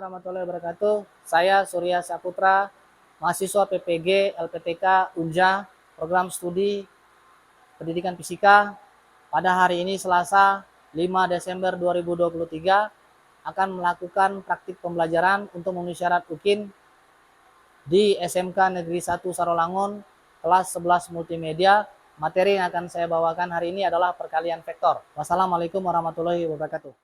warahmatullahi wabarakatuh. Saya Surya Saputra, mahasiswa PPG LPTK Unja, program studi pendidikan fisika. Pada hari ini Selasa 5 Desember 2023 akan melakukan praktik pembelajaran untuk memenuhi syarat UKIN di SMK Negeri 1 Sarolangun, kelas 11 multimedia. Materi yang akan saya bawakan hari ini adalah perkalian vektor. Wassalamualaikum warahmatullahi wabarakatuh.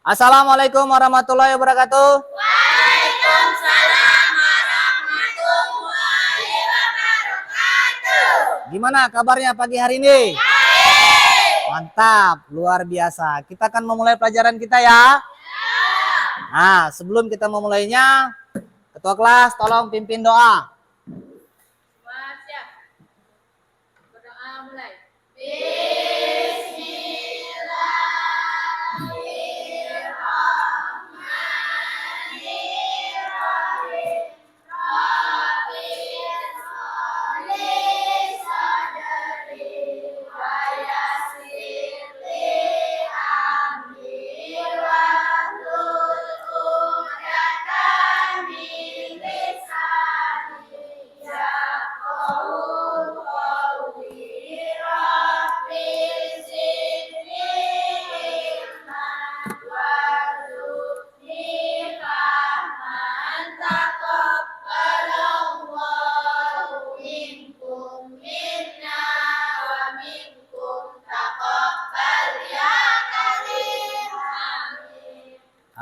Assalamualaikum warahmatullahi wabarakatuh. Waalaikumsalam warahmatullahi wabarakatuh. Gimana kabarnya pagi hari ini? Baik. Mantap, luar biasa. Kita akan memulai pelajaran kita ya. Nah, sebelum kita memulainya, ketua kelas tolong pimpin doa. Siap. Berdoa mulai.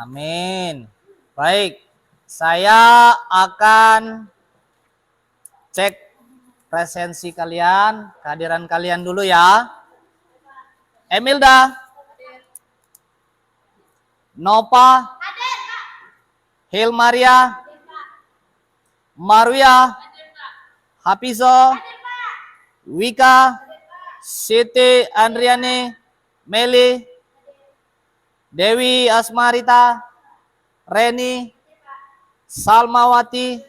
Amin. Baik, saya akan cek presensi kalian, kehadiran kalian dulu ya. Emilda, Nova, Hilmaria, Marwia, Hafizo, Wika, Siti Andriani, Meli, Dewi Asmarita, Reni, Salmawati,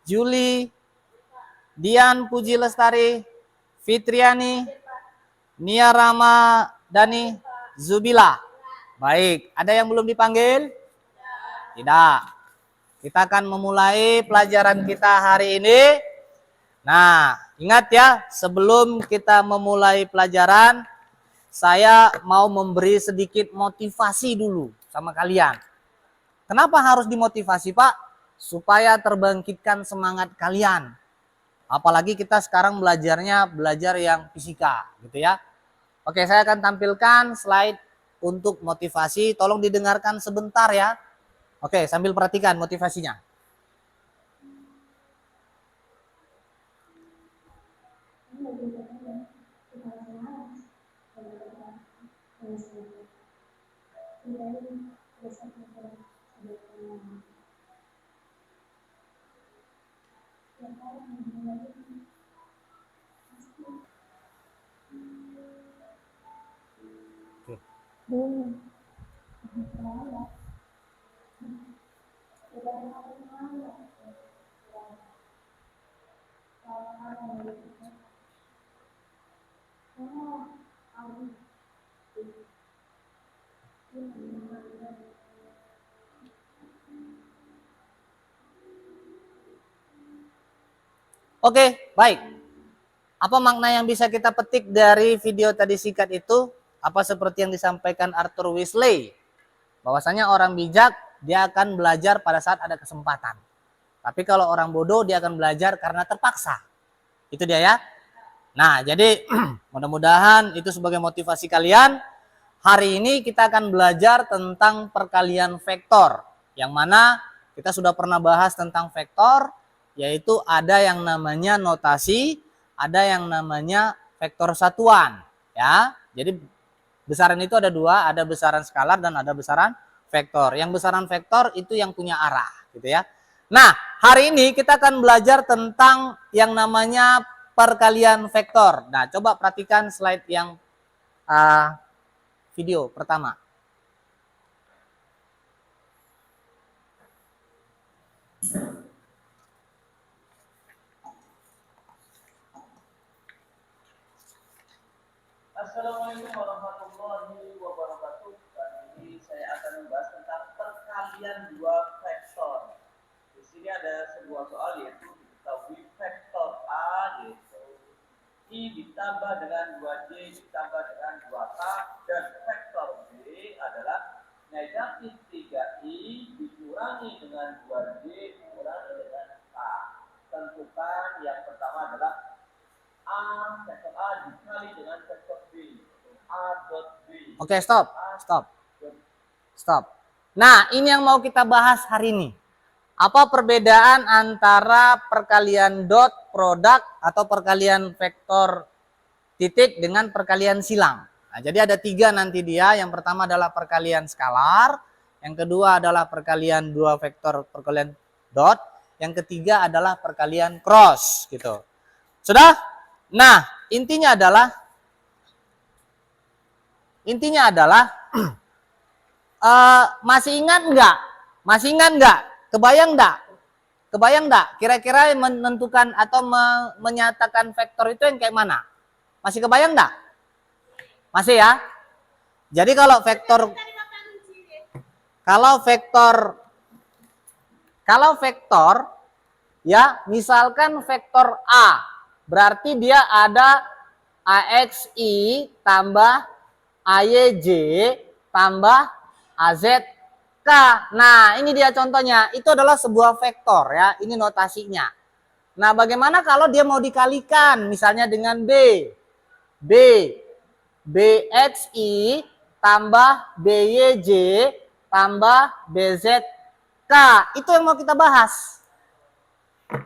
Juli, Dian Puji Lestari, Fitriani, Nia Ramadhani, Zubila. Baik, ada yang belum dipanggil? Tidak. Kita akan memulai pelajaran kita hari ini. Nah, ingat ya, sebelum kita memulai pelajaran, saya mau memberi sedikit motivasi dulu sama kalian. Kenapa harus dimotivasi, Pak? Supaya terbangkitkan semangat kalian. Apalagi kita sekarang belajar yang fisika, gitu ya. Oke, saya akan tampilkan slide untuk motivasi. Tolong didengarkan sebentar ya. Oke, sambil perhatikan motivasinya. Oke, baik. Apa makna yang bisa kita petik dari video tadi singkat itu? Apa seperti yang disampaikan Arthur Wesley? Bahwasanya orang bijak, dia akan belajar pada saat ada kesempatan. Tapi kalau orang bodoh, dia akan belajar karena terpaksa. Itu dia ya. Nah, jadi mudah-mudahan itu sebagai motivasi kalian. Hari ini kita akan belajar tentang perkalian vektor. Yang mana kita sudah pernah bahas tentang vektor, yaitu ada yang namanya notasi, ada yang namanya vektor satuan. Ya, jadi besaran itu ada dua, ada besaran skalar dan ada besaran vektor. Yang besaran vektor itu yang punya arah, gitu ya. Nah, hari ini kita akan belajar tentang yang namanya perkalian vektor. Nah, coba perhatikan slide yang video pertama. Assalamualaikum warahmatullahi wabarakatuh. Kali ini saya akan membahas tentang perkalian perkalian dua vektor. Di sini ada sebuah soal yaitu diketahui vektor A yaitu I ditambah dengan 2J ditambah dengan 2K dan vektor B adalah negatif 3I dikurangi dengan 2J dikurangi dengan K. Tentukan yang pertama adalah A vektor A dikali dengan vektor B. A dot B. Oke, stop. Nah, ini yang mau kita bahas hari ini. Apa perbedaan antara perkalian dot produk atau perkalian vektor titik dengan perkalian silang? Nah, jadi ada 3 nanti dia. Yang pertama adalah perkalian skalar, yang kedua adalah perkalian dua vektor perkalian dot, yang ketiga adalah perkalian cross gitu. Sudah? Nah, intinya adalah masih ingat nggak? Kebayang nggak? Kira-kira menentukan atau menyatakan vektor itu yang kayak mana? Masih kebayang nggak? Masih ya? Jadi kalau vektor ya, misalkan vektor A, berarti dia ada AXI tambah AYJ tambah AZK. Nah, ini dia contohnya. Itu adalah sebuah vektor ya. Ini notasinya. Nah, bagaimana kalau dia mau dikalikan misalnya dengan BXI tambah BYJ tambah BZK. Itu yang mau kita bahas.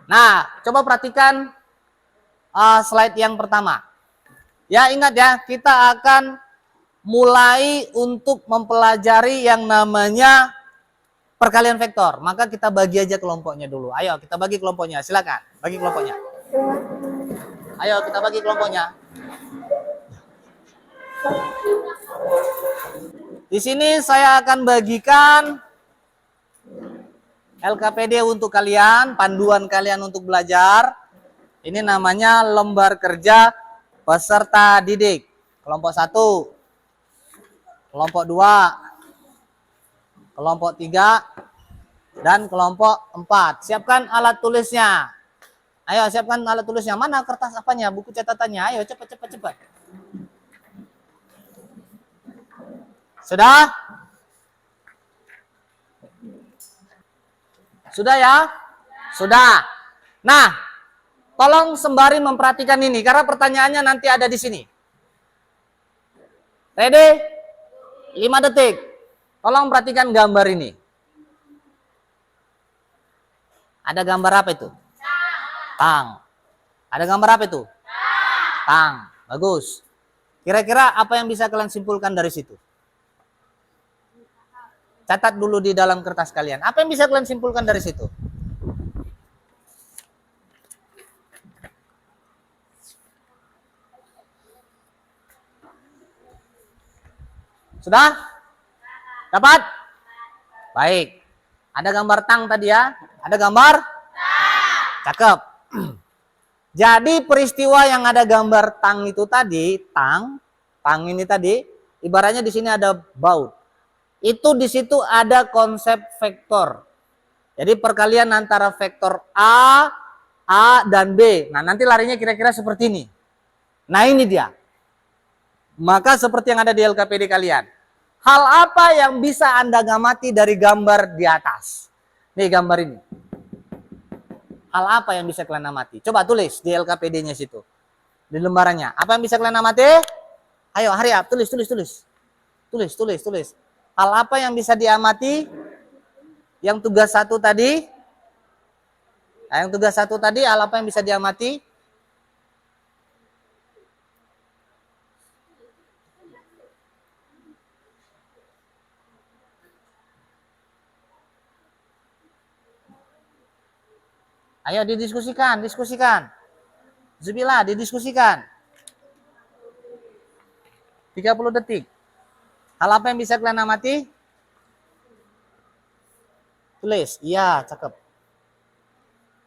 Nah, coba perhatikan slide yang pertama. Ya, ingat ya, kita akan mulai untuk mempelajari yang namanya perkalian vektor. Maka kita bagi aja kelompoknya dulu. Ayo, kita bagi kelompoknya. Silakan, bagi kelompoknya. Ayo, kita bagi kelompoknya. Di sini saya akan bagikan LKPD untuk kalian, panduan kalian untuk belajar. Ini namanya lembar kerja peserta didik. Kelompok 1, kelompok 2, kelompok 3, dan kelompok 4. Siapkan alat tulisnya. Ayo, siapkan alat tulisnya. Mana kertas apanya? Buku catatannya. Ayo, cepat. Sudah? Sudah ya? Sudah. Nah, tolong sembari memperhatikan ini karena pertanyaannya nanti ada di sini. Ready? 5 detik. Tolong perhatikan gambar ini. Ada gambar apa itu? Tang. Ada gambar apa itu? Tang. Bagus. Kira-kira apa yang bisa kalian simpulkan dari situ? Catat dulu di dalam kertas kalian. Apa yang bisa kalian simpulkan dari situ? Sudah? Dapat? Baik. Ada gambar tang tadi ya? Ada gambar? Cakep. Jadi peristiwa yang ada gambar tang itu tadi, tang ini tadi, ibaratnya di sini ada baut. Itu di situ ada konsep vektor. Jadi perkalian antara vektor A dan B. Nah, nanti larinya kira-kira seperti ini. Nah, ini dia. Maka seperti yang ada di LKPD kalian. Hal apa yang bisa Anda gamati dari gambar di atas? Nih gambar ini. Hal apa yang bisa kalian amati? Coba tulis di LKPD-nya situ. Di lembarannya. Apa yang bisa kalian amati? Ayo, hurry up. Tulis. Hal apa yang bisa diamati? Yang tugas 1 tadi? Nah, yang tugas 1 tadi, hal apa yang bisa diamati? Ayo didiskusikan. Zubillah, didiskusikan. 30 detik. Hal apa yang bisa kalian amati? Tulis. Iya, cakep.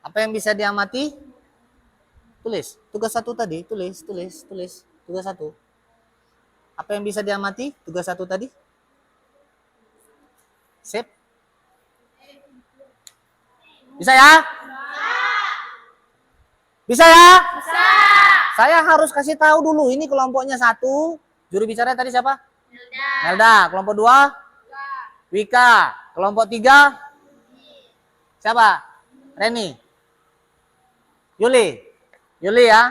Apa yang bisa diamati? Tulis. Tugas 1 tadi, tulis. Tugas 1. Apa yang bisa diamati? Tugas 1 tadi? Sip. Bisa ya? Bisa ya? Bisa. Saya harus kasih tahu dulu, ini kelompoknya 1. Juru bicara tadi siapa? Hilda. Melda. Kelompok 2? Wika. Kelompok 3? Siapa? Reni. Yuli. Yuli ya.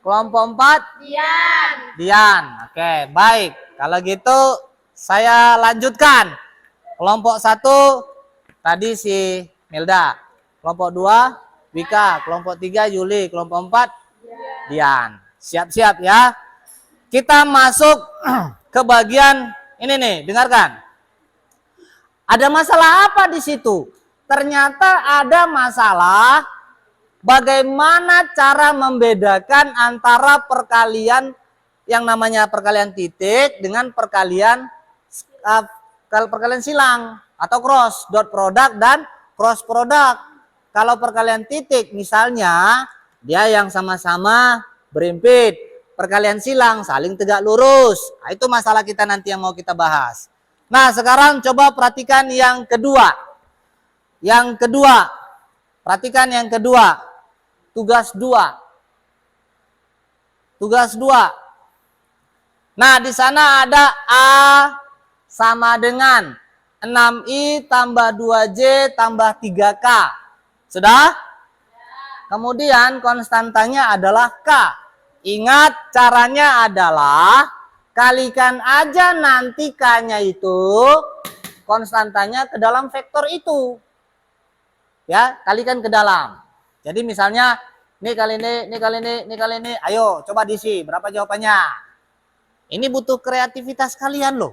Kelompok 4? Dian. Dian. Oke, baik. Kalau gitu saya lanjutkan. Kelompok 1 tadi si Melda. Kelompok 2 Wika. Kelompok 3 Yuli. Kelompok 4 Dian. Siap-siap ya. Kita masuk ke bagian ini nih, dengarkan. Ada masalah apa di situ? Ternyata ada masalah bagaimana cara membedakan antara perkalian yang namanya perkalian titik dengan perkalian silang atau cross dot product dan cross product. Kalau perkalian titik misalnya dia yang sama-sama berimpit, perkalian silang saling tegak lurus. Nah, itu masalah kita nanti yang mau kita bahas. Nah, sekarang coba perhatikan yang kedua. Yang kedua, perhatikan yang kedua. Tugas 2. Tugas 2. Nah, di sana ada A sama dengan 6I tambah 2J tambah 3K. Sudah? Kemudian konstantanya adalah K. Ingat caranya adalah kalikan aja nanti K-nya itu konstantanya ke dalam vektor itu. Ya, kalikan ke dalam. Jadi misalnya ini kali ini, ini kali ini, ini kali ini. Ayo coba diisi berapa jawabannya. Ini butuh kreativitas kalian loh.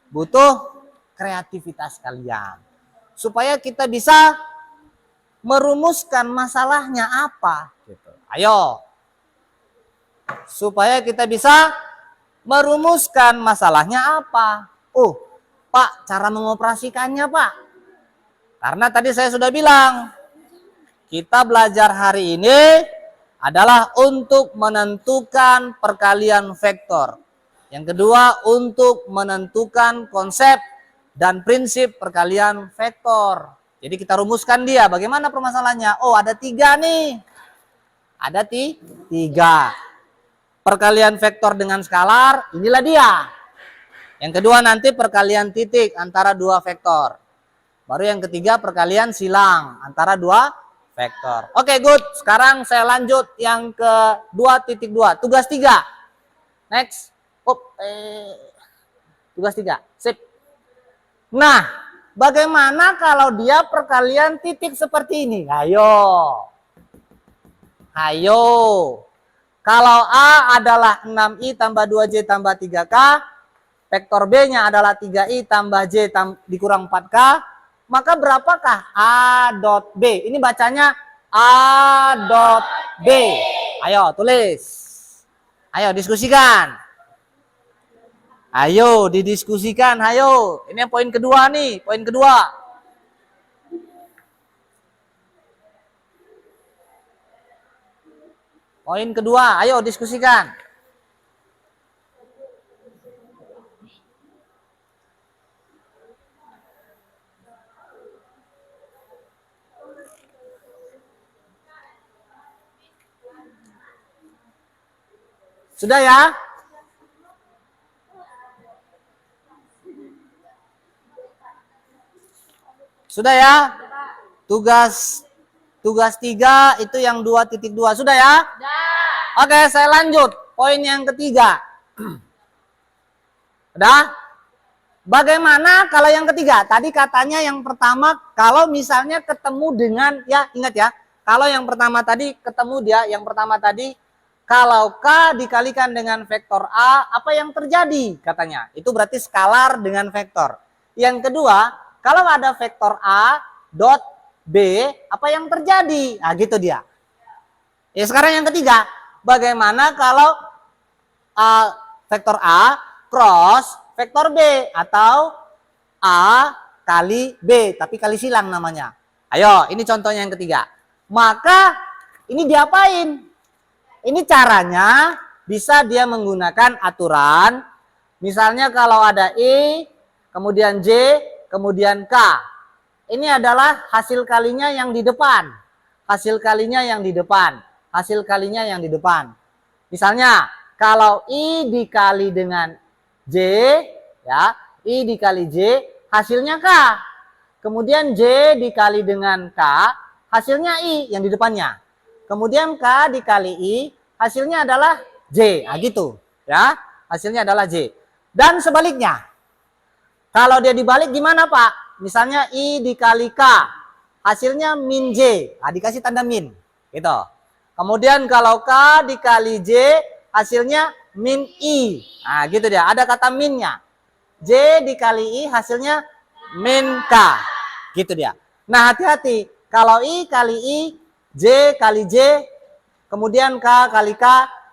Butuh kreativitas kalian. Supaya kita bisa merumuskan masalahnya apa. Gitu. Ayo. Supaya kita bisa merumuskan masalahnya apa. Oh, Pak, cara mengoperasikannya Pak. Karena tadi saya sudah bilang, kita belajar hari ini adalah untuk menentukan perkalian vektor. Yang kedua, untuk menentukan konsep dan prinsip perkalian vektor. Jadi kita rumuskan dia. Bagaimana permasalahannya? Oh, ada 3 nih. Ada 3. Perkalian vektor dengan skalar, inilah dia. Yang kedua nanti perkalian titik antara 2 vektor. Baru yang ketiga perkalian silang antara 2 vektor. Oke, good. Sekarang saya lanjut yang ke 2.2. Tugas 3. Next. Tugas 3. Sip. Nah, bagaimana kalau dia perkalian titik seperti ini? Ayo. Ayo. Kalau A adalah 6I tambah 2J tambah 3K, vektor B-nya adalah 3I tambah J dikurang 4K, maka berapakah A dot B? Ini bacanya A dot B. Ayo tulis. Ayo diskusikan. Ayo didiskusikan, ayo. Ini yang poin kedua nih, poin kedua. Poin kedua, ayo diskusikan. Sudah ya? Sudah ya? Tugas 3 itu yang 2.2. Sudah ya? Dah. Oke, saya lanjut. Poin yang ketiga. Udah? Bagaimana kalau yang ketiga? Tadi katanya yang pertama kalau misalnya ketemu dengan, ya ingat ya. Kalau yang pertama tadi ketemu dia, yang pertama tadi kalau K dikalikan dengan vektor A, apa yang terjadi? Katanya. Itu berarti skalar dengan vektor. Yang kedua, kalau ada vektor A dot B, apa yang terjadi? Nah, gitu dia. Ya, sekarang yang ketiga, bagaimana kalau vektor A cross vektor B atau A kali B, tapi kali silang namanya. Ayo, ini contohnya yang ketiga. Maka ini diapain? Ini caranya bisa dia menggunakan aturan. Misalnya kalau ada I, kemudian J, kemudian K. ini adalah hasil kalinya yang di depan. Hasil kalinya yang di depan. Hasil kalinya yang di depan. Misalnya, kalau I dikali dengan J, ya, I dikali J, hasilnya K. Kemudian J dikali dengan K, hasilnya I yang di depannya. Kemudian K dikali I, hasilnya adalah J. Nah, gitu. Ya, hasilnya adalah J. Dan sebaliknya, kalau dia dibalik gimana Pak? Misalnya I dikali K, hasilnya min J. Nah, dikasih tanda min. Gitu. Kemudian kalau K dikali J, hasilnya min I. Nah, gitu dia. Ada kata minnya. J dikali I, hasilnya min K. Gitu dia. Nah, hati-hati. Kalau I kali I, J kali J, kemudian K kali K,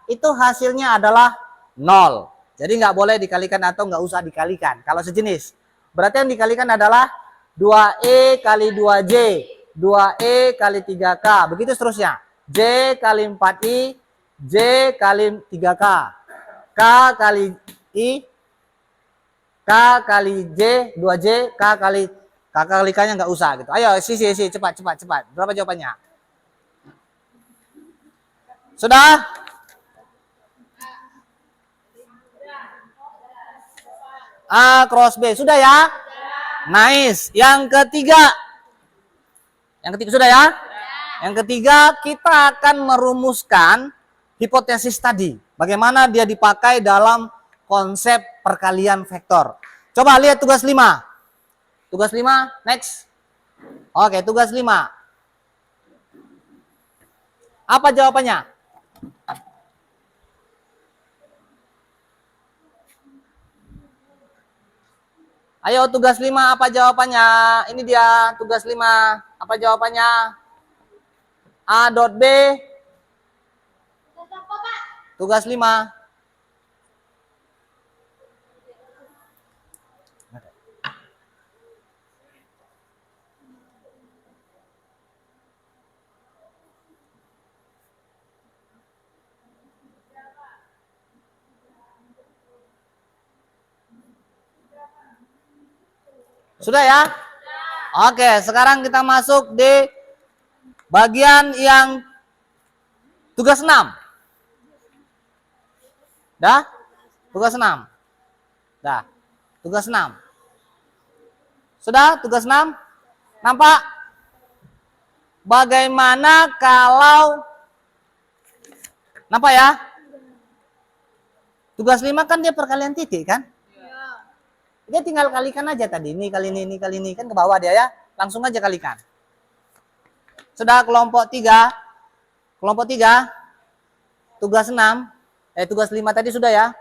itu hasilnya adalah 0. Jadi nggak boleh dikalikan atau nggak usah dikalikan. Kalau sejenis. Berarti yang dikalikan adalah 2E kali 2J, 2E kali 3K. Begitu seterusnya. J kali 4I, J kali 3K. K kali I, K kali J, 2J, K kali K-nya nggak usah gitu. Ayo, isi, cepat. Berapa jawabannya? Sudah? A cross B. Sudah ya? Nice. Yang ketiga sudah ya? Yang ketiga, kita akan merumuskan hipotesis tadi. Bagaimana dia dipakai dalam konsep perkalian vektor. Coba lihat tugas 5. Tugas 5, next. Oke, tugas 5. Apa jawabannya? Ayo tugas 5 apa jawabannya? Ini dia tugas 5. Apa jawabannya? A dot B. Tugas 5. Sudah ya? Oke, sekarang kita masuk di bagian yang tugas 6. Dah? Tugas 6. Dah. Tugas 6. Sudah? Tugas 6? Nampak? Bagaimana kalau nampak ya? Tugas 5 kan dia perkalian titik kan? Dia tinggal kalikan aja tadi. Ini kali ini. Kan ke bawah dia ya. Langsung aja kalikan. Sudah kelompok 3. Kelompok 3. Tugas 6. Tugas 5 tadi sudah ya.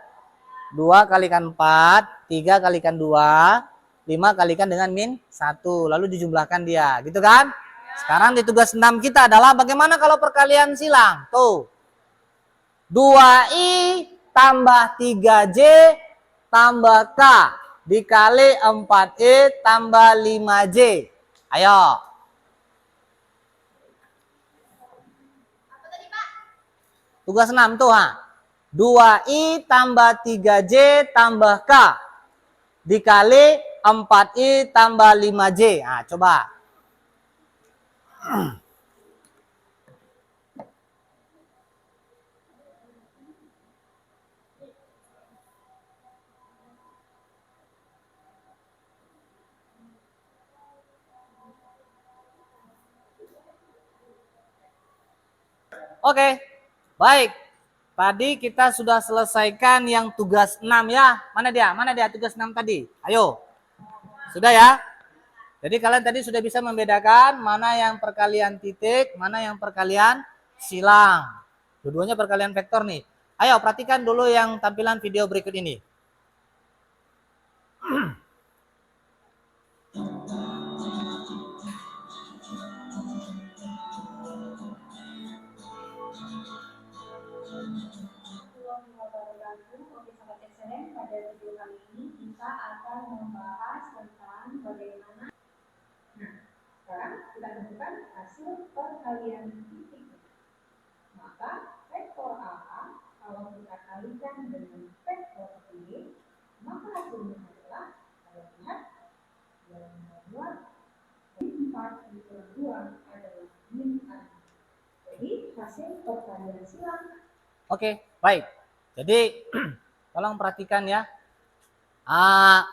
2 kalikan 4. 3 kalikan 2. 5 kalikan dengan min 1. Lalu dijumlahkan dia. Gitu kan? Sekarang di tugas 6 kita adalah bagaimana kalau perkalian silang. Tuh. 2I tambah 3J tambah K. Dikali 4E tambah 5J. Ayo. Apa tadi, Pak? Tugas 6 tuh, ha. 2I tambah 3J tambah K. Dikali 4I tambah 5J. Nah, coba. Oke, baik. Tadi kita sudah selesaikan yang tugas 6 ya. Mana dia? Mana dia tugas 6 tadi? Ayo. Sudah ya? Jadi kalian tadi sudah bisa membedakan mana yang perkalian titik, mana yang perkalian silang. Dua-duanya perkalian vektor nih. Ayo perhatikan dulu yang tampilan video berikut ini. Oke, sahabat excellent, pada video kali ini kita akan membahas tentang bagaimana. Nah, sekarang kita tentukan hasil perkalian titik. Maka vektor AA kalau kita kalikan dengan vektor B, maka hasilnya adalah, kalau lihat yang nomor kedua adalah min 6. Jadi hasil perkalian silang. Oke, baik. Jadi tolong perhatikan ya.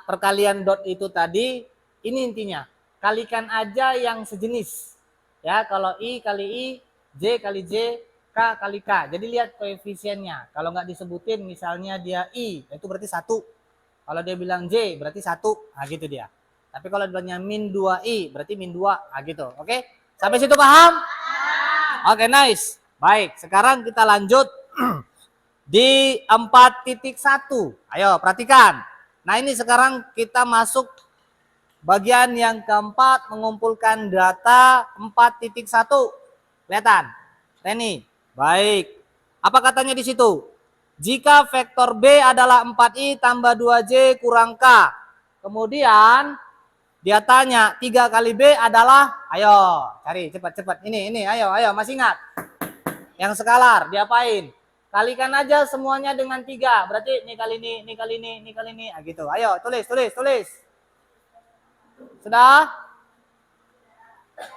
Perkalian dot itu tadi, ini intinya. Kalikan aja yang sejenis. Ya, kalau I kali I, J kali J, K kali K. Jadi lihat koefisiennya. Kalau nggak disebutin misalnya dia I, itu berarti 1. Kalau dia bilang J, berarti 1. Nah gitu dia. Tapi kalau dia min 2I, berarti min 2. Nah gitu. Oke? Sampai situ paham? Oke, nice. Baik, sekarang kita lanjut di 4.1. Ayo, perhatikan. Nah, ini sekarang kita masuk bagian yang keempat, mengumpulkan data 4.1. Kelihatan? Reni. Baik. Apa katanya di situ? Jika vektor B adalah 4I tambah 2J kurang K. Kemudian dia tanya 3 kali B adalah, ayo cari cepat-cepat. Ini, ayo, masih ingat? Yang skalar, diapain? Kalikan aja semuanya dengan 3. Berarti ini kali ini, ini kali ini, ini kali ini. Nah, gitu. Ayo, tulis. Sudah?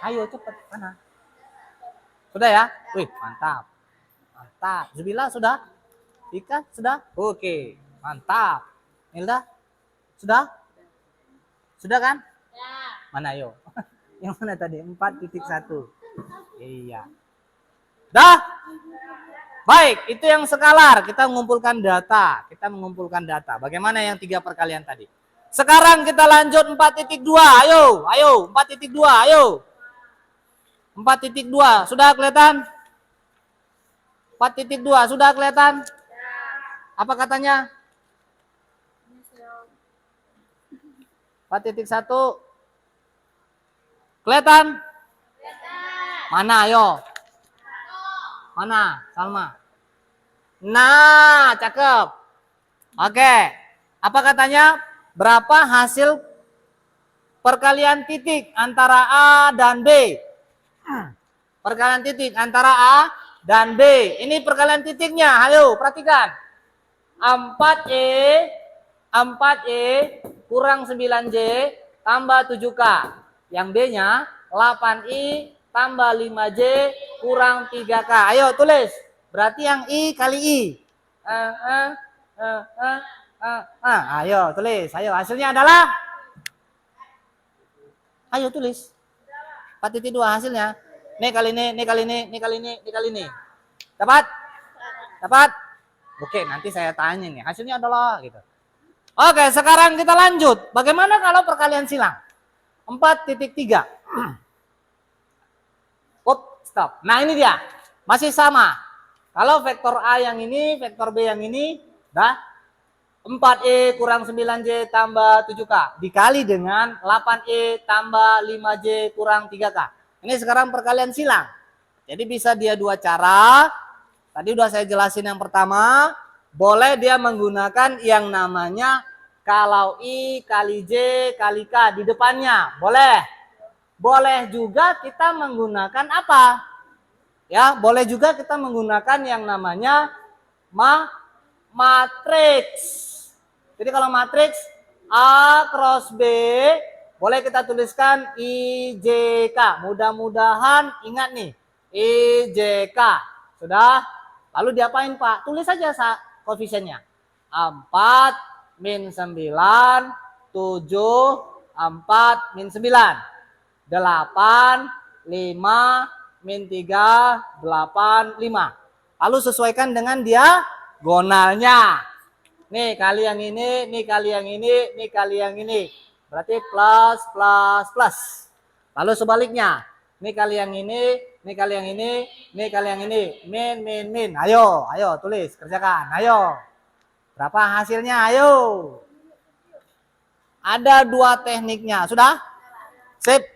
Ayo cepat. Mana? Sudah ya? Wih, mantap. Zubila sudah? Ika sudah? Oke, mantap. Nilda? Sudah? Sudah kan? Ya. Mana ayo? Yang mana tadi? 4.1. Iya. Dah? Baik, itu yang skalar. Kita mengumpulkan data. Bagaimana yang 3 perkalian tadi? Sekarang kita lanjut 4.2. Ayo. 4.2. Ayo. 4.2. Sudah kelihatan? 4.2. Sudah kelihatan? Apa katanya? 4.1. Kelihatan? Mana ayo? Mana? Salma. Nah, cakep. Oke. Apa katanya? Berapa hasil perkalian titik antara A dan B? Perkalian titik antara A dan B. Ini perkalian titiknya. Ayo, perhatikan. 4E kurang 9J tambah 7K. Yang B-nya 8I tambah 5J kurang 3K. Ayo tulis. Berarti yang I kali I. Ayo tulis. Ayo hasilnya adalah. Ayo tulis. 4.2 hasilnya. Ini kali ini, ini kali ini, ini kali ini, ini kali ini. Dapat? Oke, nanti saya tanya nih. Hasilnya adalah gitu. Oke, sekarang kita lanjut. Bagaimana kalau perkalian silang? 4.3. Stop. Nah ini dia. Masih sama. Kalau vektor A yang ini, vektor B yang ini, dah 4E kurang 9J tambah 7K. Dikali dengan 8E tambah 5J kurang 3K. Ini sekarang perkalian silang. Jadi bisa dia 2 cara. Tadi udah saya jelasin yang pertama. Boleh dia menggunakan yang namanya kalau I kali J kali K di depannya. Boleh. Boleh juga kita menggunakan apa? Ya, boleh juga kita menggunakan yang namanya matriks. Jadi kalau matriks A cross B, boleh kita tuliskan IJK. Mudah-mudahan ingat nih, IJK. Sudah? Lalu diapain Pak? Tulis saja koefisiennya. 4 min 9, 7, 4 min 9. 8, 5, min 3, 8, 5. Lalu sesuaikan dengan diagonalnya. Nih kali yang ini, nih kali yang ini, nih kali yang ini. Berarti plus, plus, plus. Lalu sebaliknya. Nih kali yang ini, nih kali yang ini, nih kali yang ini. Min, min, min. Ayo, tulis, kerjakan. Ayo. Berapa hasilnya? Ayo. Ada 2 tekniknya. Sudah? Sip.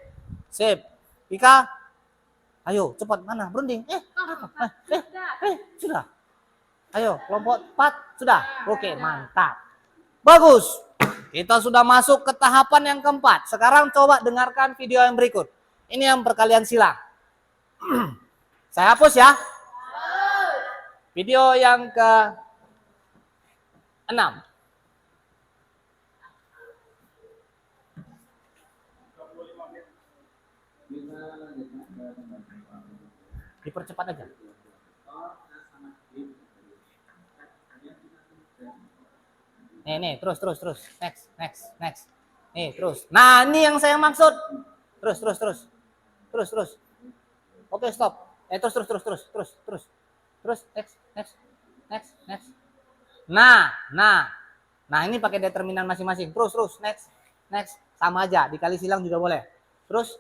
Ika. Ayo, cepat. Mana? Berunding. Sudah. Ayo, kelompok 4. Sudah? Oke, mantap. Bagus. Kita sudah masuk ke tahapan yang keempat. Sekarang coba dengarkan video yang berikut. Ini yang perkalian silang. Saya hapus ya. Video yang ke-6. Dengan Dipercepat aja. Nih, terus. Next. Nih, terus. Nah, ini yang saya maksud. Terus. Oke, stop. Terus. Next. Nah, ini pakai determinan masing-masing. Terus. Next. Sama aja, dikali silang juga boleh. Terus.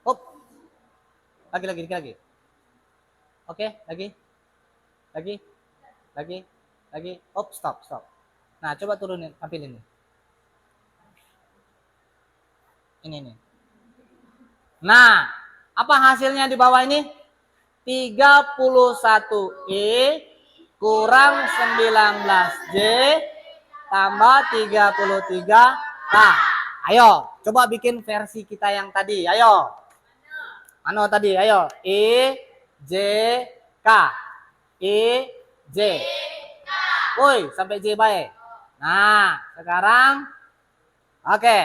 Hop. Lagi. Oke, lagi. Hop, stop. Nah, coba turunin, tampilin nih. Ini. Nah, apa hasilnya di bawah ini? 31E kurang 19J tambah 33K. Ayo, coba bikin versi kita yang tadi. Ayo. Mana tadi? Ayo. J, K. J. Woi, sampai J baik. Nah, sekarang oke.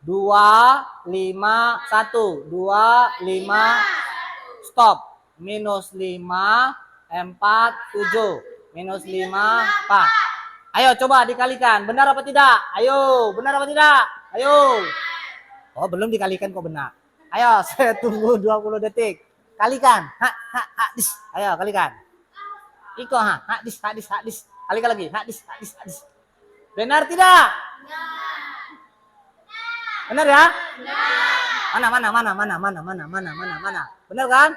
251 stop. Minus 5 4 7 minus 5 4. Ayo coba dikalikan. Benar apa tidak? Ayo, benar apa tidak? Ayo. Oh, belum dikalikan kok benar. Ayo, saya tunggu 20 detik. Kalikan. Dis. Ayo, kalikan. Iko dis. Kalikan lagi. Dis. Benar tidak? Benar ya? Mana? Benar kan?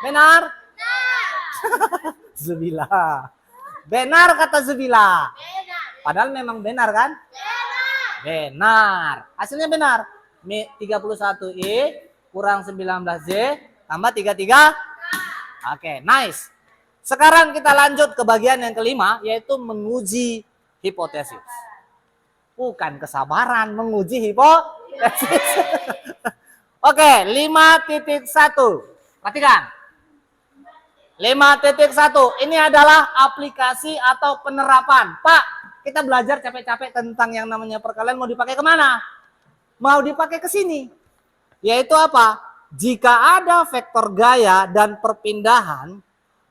Benar? Zubila. Benar kata Zubila. Padahal memang benar kan? Benar. Hasilnya benar. 31E kurang 19J tambah 33. Oke, nice. Sekarang kita lanjut ke bagian yang kelima, yaitu menguji hipotesis. Bukan kesabaran, menguji hipotesis. Oke, 5.1. Perhatikan. 5.1. Ini adalah aplikasi atau penerapan. Pak, kita belajar capek-capek tentang yang namanya perkalian, mau dipakai kemana? Mau dipakai ke sini. Yaitu apa? Jika ada vektor gaya dan perpindahan,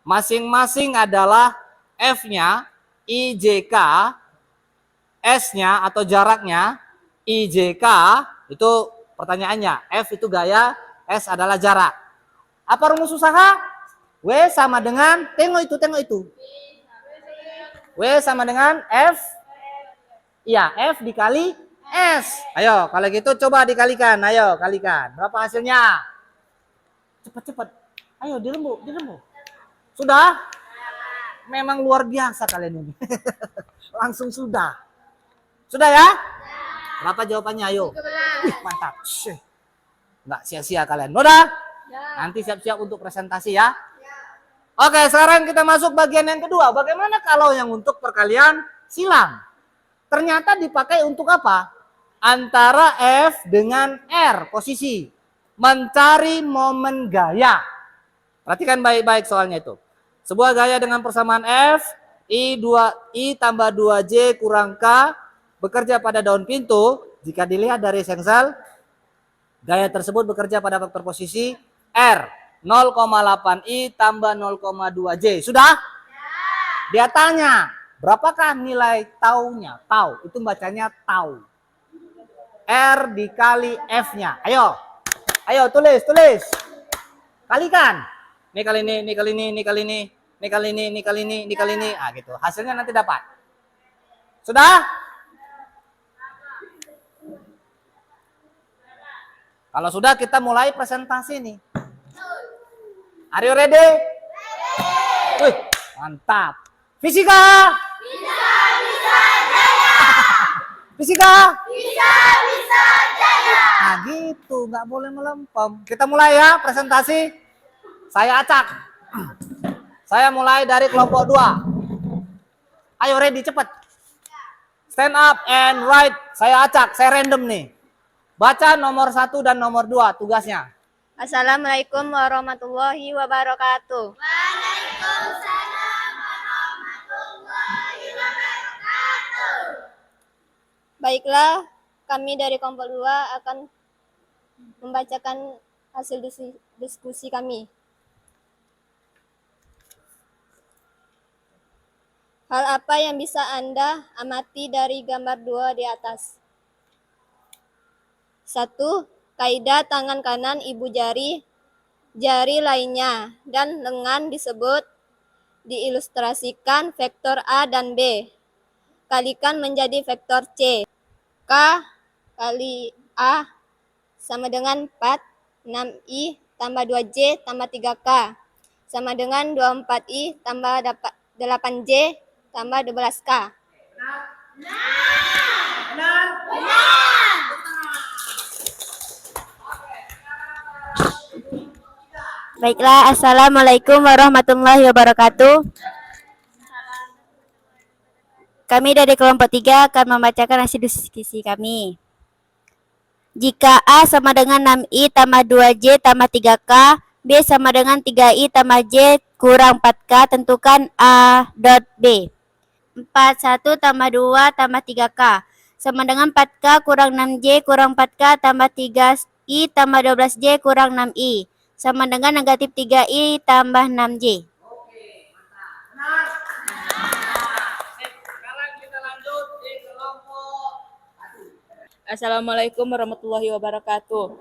masing-masing adalah F-nya, IJK, S-nya atau jaraknya, IJK, itu pertanyaannya. F itu gaya, S adalah jarak. Apa rumus usaha? W sama dengan, tengok itu. W sama dengan F. Iya, F dikali S. Ayo, kalau gitu coba dikalikan. Ayo, kalikan. Berapa hasilnya? Cepat. Ayo, dirembuk. Sudah? Memang luar biasa kalian ini. Langsung sudah. Sudah ya? Berapa jawabannya? Ayo. Wih, mantap. Nggak sia-sia kalian. Udah? Nanti siap-siap untuk presentasi ya. Oke, sekarang kita masuk bagian yang kedua. Bagaimana kalau yang untuk perkalian silang? Ternyata dipakai untuk apa? Antara F dengan R, posisi. Mencari momen gaya. Perhatikan baik-baik soalnya itu. Sebuah gaya dengan persamaan F, I tambah 2J kurang K, bekerja pada daun pintu. Jika dilihat dari sengsel, gaya tersebut bekerja pada vektor posisi R. 0,8I tambah 0,2J. Sudah? Dia tanya, berapakah nilai taunya? Tau, itu bacanya tau. R dikali F-nya. Ayo, tulis. Kalikan. Ini kali ini. Ah, gitu. Hasilnya nanti dapat. Sudah? Kalau sudah, kita mulai presentasi nih. Are you ready? Wih, mantap. Fisika. Fisika. Bisa jaya. Nah gitu, nggak boleh melempem. Kita mulai ya presentasi. Saya acak. Saya mulai dari kelompok 2. Ayo ready, cepat. Stand up and write. Saya acak, saya random nih. Baca nomor 1 dan nomor 2 tugasnya. Assalamualaikum warahmatullahi wabarakatuh. Baiklah, kami dari kelompok 2 akan membacakan hasil diskusi kami. Hal apa yang bisa Anda amati dari gambar 2 di atas? 1. Kaidah tangan kanan ibu jari, jari lainnya, dan lengan disebut diilustrasikan vektor A dan B. Kalikan menjadi vektor C. K kali A sama dengan 4, 6I tambah 2J tambah 3K sama dengan 24I tambah 8J tambah 12K. Baiklah, Assalamualaikum warahmatullahi wabarakatuh. Kami dari kelompok 3 akan membacakan hasil diskusi kami. Jika A sama dengan 6I tambah 2J tambah 3K, B sama dengan 3I tambah J kurang 4K, tentukan A dot B. 1 tambah 2 tambah 3K sama dengan 4K kurang 6J kurang 4K tambah 3I tambah 12J kurang 6I sama dengan negatif 3I tambah 6J. Sekarang kita lanjut di kelompok. Assalamualaikum warahmatullahi wabarakatuh.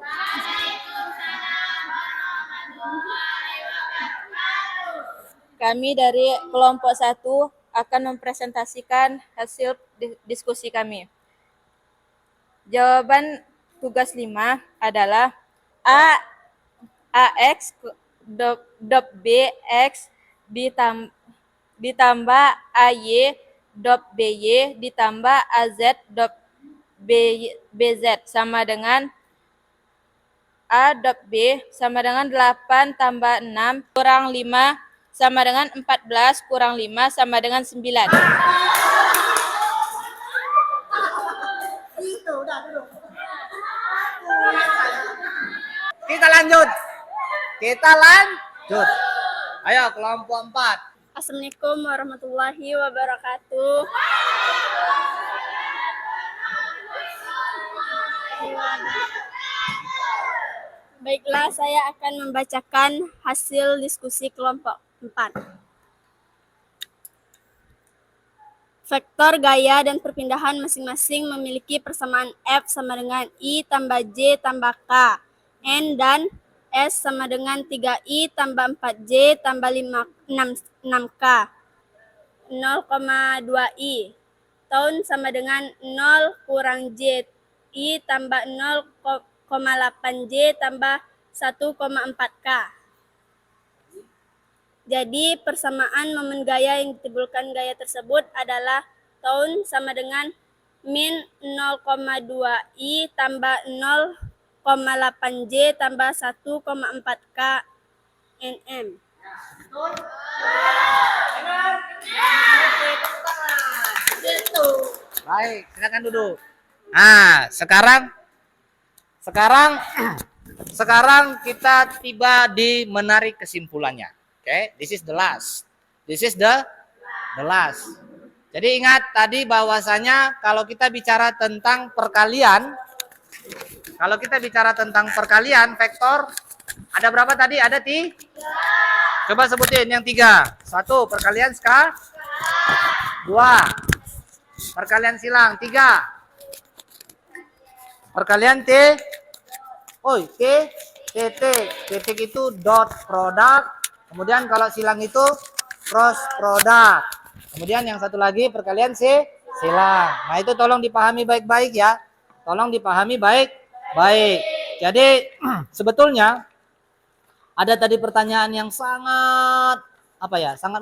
Kami dari kelompok 1 akan mempresentasikan hasil diskusi kami. Jawaban tugas 5 adalah AX dot BX ditambah AY dot BY ditambah AZ dot BZ sama dengan A dot B sama dengan 8 tambah 6 kurang 5 sama dengan 14 kurang 5 sama dengan 9. Kita lanjut. Ayo kelompok 4. Assalamualaikum warahmatullahi wabarakatuh. Baiklah, saya akan membacakan hasil diskusi kelompok 4. Vektor gaya dan perpindahan masing-masing memiliki persamaan F sama dengan I tambah J tambah K. N dan S sama dengan 3I tambah 4J tambah 6K. 0,2I. Tahun sama dengan 0 kurang J. I tambah 0,8J tambah 1,4K. Jadi persamaan momen gaya yang ditimbulkan gaya tersebut adalah tahun sama dengan min 0,2I tambah 0,8J tambah 1,4K nm. Baik, silakan duduk. Nah, sekarang kita tiba di menarik kesimpulannya. Oke, this is the last. Jadi ingat tadi bahwasanya kalau kita bicara tentang perkalian, vektor ada berapa tadi? Ada 3. Coba sebutin yang 3. 1 perkalian skala. 2 perkalian silang. 3 perkalian T. Titik itu dot product. Kemudian kalau silang itu cross product. Kemudian yang satu lagi perkalian silang. Nah, itu tolong dipahami baik-baik ya. Jadi sebetulnya ada tadi pertanyaan yang sangat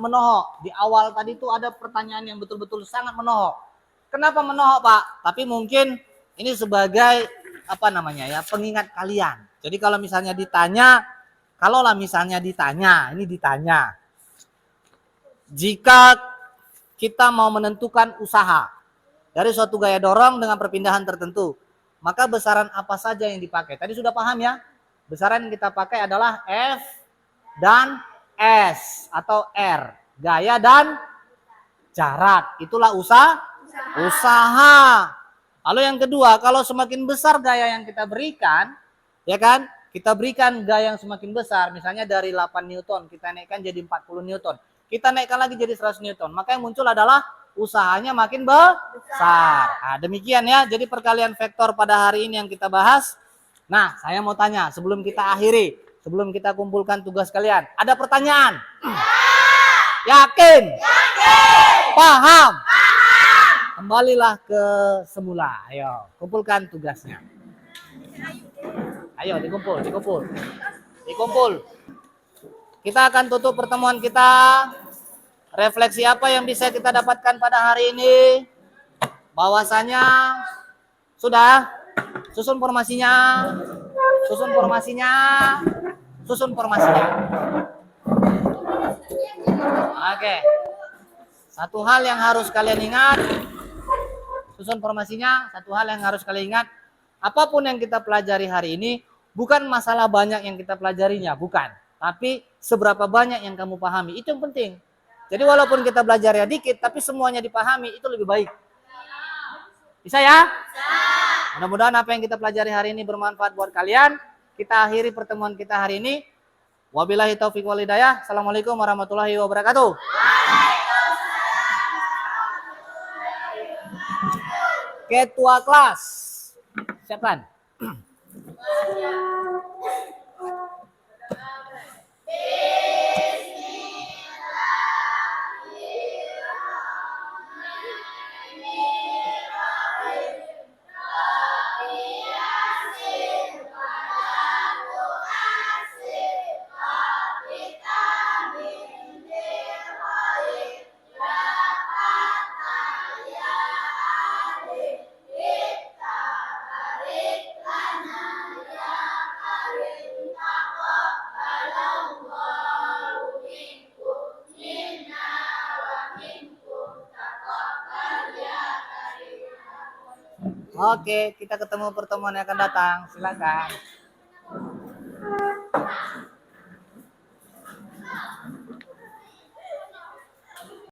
menohok. Di awal tadi itu ada pertanyaan yang betul-betul sangat menohok. Kenapa menohok, Pak? Tapi mungkin ini sebagai pengingat kalian. Jadi kalau misalnya ditanya, jika kita mau menentukan usaha dari suatu gaya dorong dengan perpindahan tertentu, maka besaran apa saja yang dipakai? Tadi sudah paham ya? Besaran yang kita pakai adalah F dan S atau R. Gaya dan jarak. Itulah usaha. Lalu yang kedua, kalau semakin besar gaya yang kita berikan, ya kan? Kita berikan gaya yang semakin besar, misalnya dari 8 Newton, kita naikkan jadi 40 Newton. Kita naikkan lagi jadi 100 Newton. Maka yang muncul adalah usahanya makin besar. Nah, demikian ya. Jadi perkalian vektor pada hari ini yang kita bahas. Nah, saya mau tanya sebelum kita akhiri, sebelum kita kumpulkan tugas kalian. Ada pertanyaan? Yakin? Paham? Kembalilah ke semula. Ayo, kumpulkan tugasnya. Ayo, dikumpul. Kita akan tutup pertemuan kita. Refleksi apa yang bisa kita dapatkan pada hari ini? Bahwasanya sudah susun formasinya. Oke. Satu hal yang harus kalian ingat, susun formasinya, satu hal yang harus kalian ingat, apapun yang kita pelajari hari ini, bukan masalah banyak yang kita pelajarinya, bukan. Tapi seberapa banyak yang kamu pahami, itu yang penting. Jadi walaupun kita belajar ya dikit, tapi semuanya dipahami, itu lebih baik. Bisa ya? Mudah-mudahan apa yang kita pelajari hari ini bermanfaat buat kalian. Kita akhiri pertemuan kita hari ini. Wabillahi taufiq wal hidayah. Assalamualaikum warahmatullahi wabarakatuh. Ketua kelas, siapkan. Oke, kita ketemu pertemuan yang akan datang. Silakan.